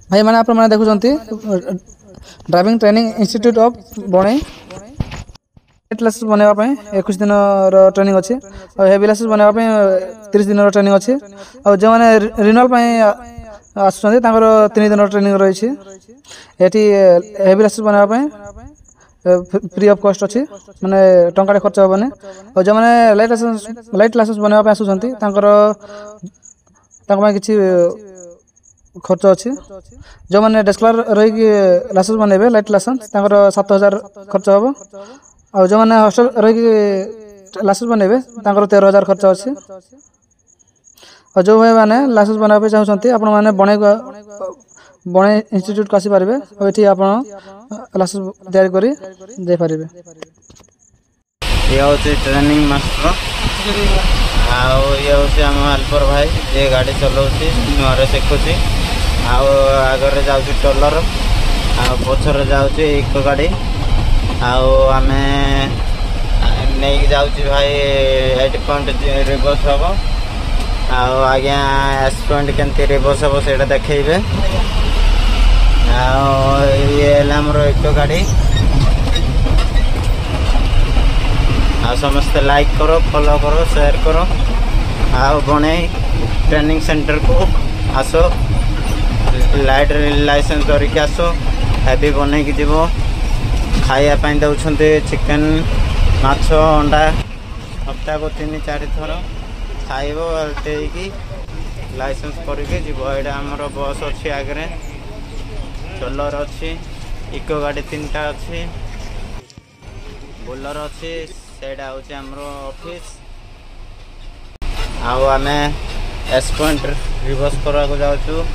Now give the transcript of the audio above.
भाई मैंने आप देखुं ड्राइविंग ट्रेनिंग इंस्टीट्यूट ऑफ बणई लाइसेंस बनवाई 21 दिन ट्रेनिंग अच्छी और हेवी लाइसेंस बनवाई 30 दिन ट्रेनिंग अच्छी और जो मैंने रिन्यूअल आसुँच 3 दिन ट्रेनिंग रही ये हेवी लाइसेंस बनवाई फ्री ऑफ कॉस्ट अच्छी माने टंका खर्च हेनी और जो मैंने लाइट लाइसेंस बनवाई आसुँच किसी खर्च अच्छी जो मैंने डेस्कलर रही लाइसेंस बनइबे लाइट लाइसेंस 7,000 खर्च हम और जो मैंने हॉस्टल रही लाइसेंस बनइबे 13,000 खर्च अच्छी और जो भाई मैंने लाइसेंस बनवाई चाहते आपण मैंने बणई इंस्टीट्यूट को आसीपारे और ये आप लाइसेंस तैयारी कर ये हूँ ट्रेनिंग मास्टर ये आम हेल्पर भाई ये गाड़ी चलाऊँगी नुआरे शिखुची आगे जाऊँ टोलर पछर जाऊँ इको गाड़ी आम नहीं जाऊँ भाई 80 पॉइंट रिवर्स हम आज्ञा 80 पॉइंट केमती रिवर्स हम से देखेबे ये आमर इको गाड़ी समस्ते लाइक करो फॉलो करो शेयर करो बणई ट्रेनिंग सेंटर को आसो लाइट लाइसेंस धरिकी आसो हेवी बन की जीव खायापी दौरान चिकेन माछ अंडा सप्ताह को 3-4 थर खाइब कि लाइसेंस करके जीव यहाँ आमर बस अच्छी आगे ट्रोलर अच्छी इको गाड़ी 3टा अच्छी बोलर अच्छी सेटा हूँ आमर ऑफिस आम एस पॉइंट रिवर्स करने को जाऊँ